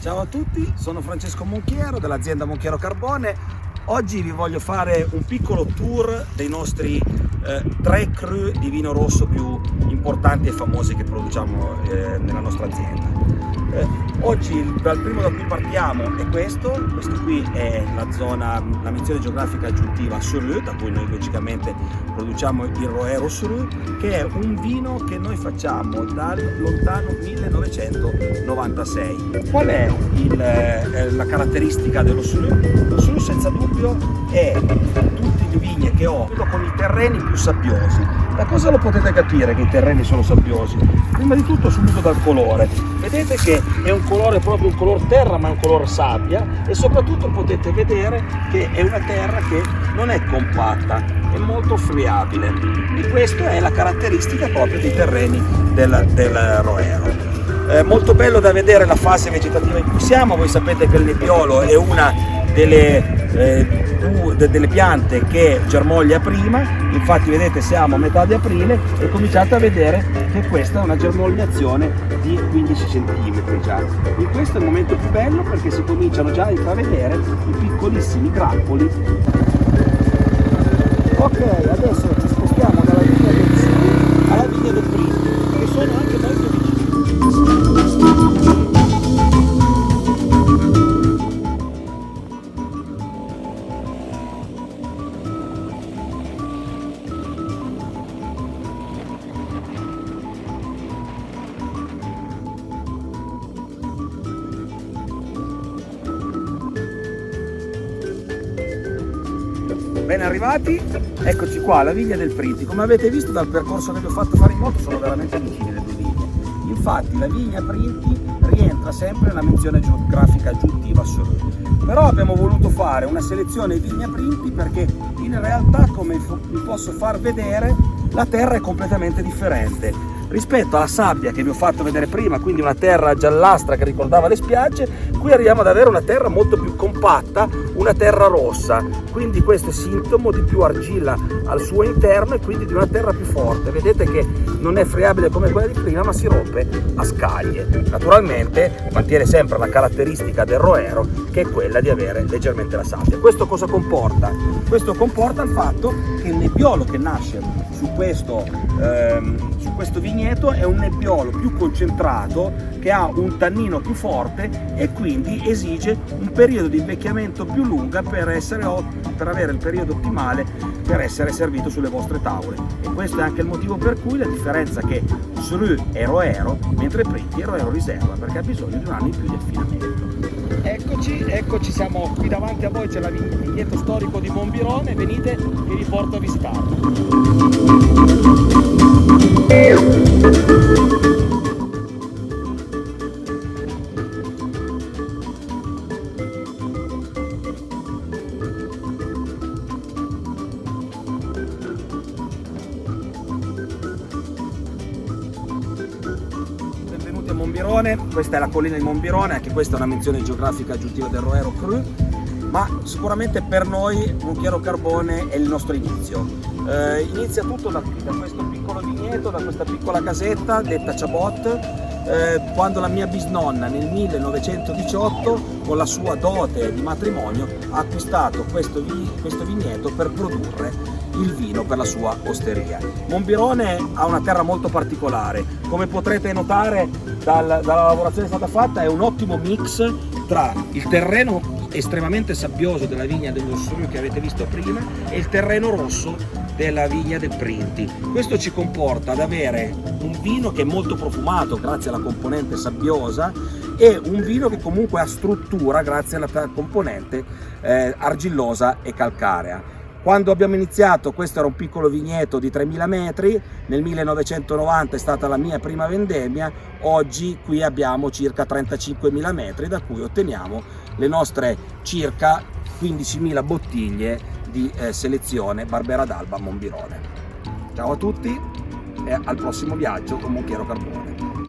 Ciao a tutti, sono Francesco Monchiero dell'azienda Monchiero Carbone. Oggi vi voglio fare un piccolo tour dei nostri 3 cru di vino rosso più importanti e famosi che produciamo nella nostra azienda. Oggi il primo da cui partiamo è questo qui è la zona, la menzione geografica aggiuntiva Suru, da cui noi logicamente produciamo il Roero Suru, che è un vino che noi facciamo dal lontano 1996. Qual è la caratteristica dello Suru? Lo Suru senza dubbio è tutte le vigne che ho con i terreni più sabbiosi. Da cosa lo potete capire che i terreni sono sabbiosi? Prima di tutto subito dal colore. Vedete che è un colore proprio un color terra, ma è un color sabbia, e soprattutto potete vedere che è una terra che non è compatta, è molto friabile, e questa è la caratteristica proprio dei terreni del Roero. Molto bello da vedere la fase vegetativa in cui siamo. Voi sapete che il nebbiolo è una delle piante che germoglia prima, infatti vedete siamo a metà di aprile e cominciate a vedere che questa è una germogliazione di 15 cm già. In questo è il momento più bello perché si cominciano già a intravedere i piccolissimi grappoli. Ok, adesso ci spostiamo dalla vigna del Sud alla vigna del Printi, che sono anche molto vicini. Ben arrivati, eccoci qua alla vigna del Printi. Come avete visto dal percorso che vi ho fatto fare in moto, sono veramente vicine le due vigne. Infatti la vigna Printi rientra sempre nella menzione geografica aggiuntiva Suru. Però abbiamo voluto fare una selezione vigna Printi perché in realtà, come vi posso far vedere, la terra è completamente differente rispetto alla sabbia che vi ho fatto vedere prima, quindi una terra giallastra che ricordava le spiagge. Qui arriviamo ad avere una terra molto più compatta, una terra rossa, quindi questo è sintomo di più argilla al suo interno e quindi di una terra più forte. Vedete che non è friabile come quella di prima, ma si rompe a scaglie. Naturalmente mantiene sempre la caratteristica del Roero, che è quella di avere leggermente la sabbia. Questo cosa comporta? Questo comporta il fatto che il nebbiolo che nasce su questo vigneto è un nebbiolo più concentrato, che ha un tannino più forte e quindi esige un periodo di invecchiamento più lungo per avere il periodo ottimale per essere servito sulle vostre tavole. E questo è anche il motivo per cui la differenza che Suru è Roero, mentre Printi è Roero Riserva, perché ha bisogno di un anno in più di affinamento. Eccoci, siamo qui davanti a voi, c'è il vigneto storico di Monbirone. Venite, vi riporto a visitarlo. Benvenuti a Monbirone, questa è la collina di Monbirone, anche questa è una menzione geografica aggiuntiva del Roero Cru, ma sicuramente per noi Monchiero Carbone è il nostro inizio. Inizia tutto da questo piccolo vigneto, da questa piccola casetta detta Chabot, quando la mia bisnonna nel 1918 con la sua dote di matrimonio ha acquistato questo vigneto per produrre il vino per la sua osteria. Monbirone ha una terra molto particolare, come potrete notare dalla lavorazione che è stata fatta, è un ottimo mix tra il terreno estremamente sabbioso della vigna dello Suru che avete visto prima e il terreno rosso della vigna del Printi. Questo ci comporta ad avere un vino che è molto profumato grazie alla componente sabbiosa e un vino che comunque ha struttura grazie alla componente argillosa e calcarea. Quando abbiamo iniziato questo era un piccolo vigneto di 3000 metri, nel 1990 è stata la mia prima vendemmia, oggi qui abbiamo circa 35.000 metri da cui otteniamo le nostre circa 15.000 bottiglie di selezione Barbera d'Alba Monbirone. Ciao a tutti e al prossimo viaggio con Monchiero Carbone.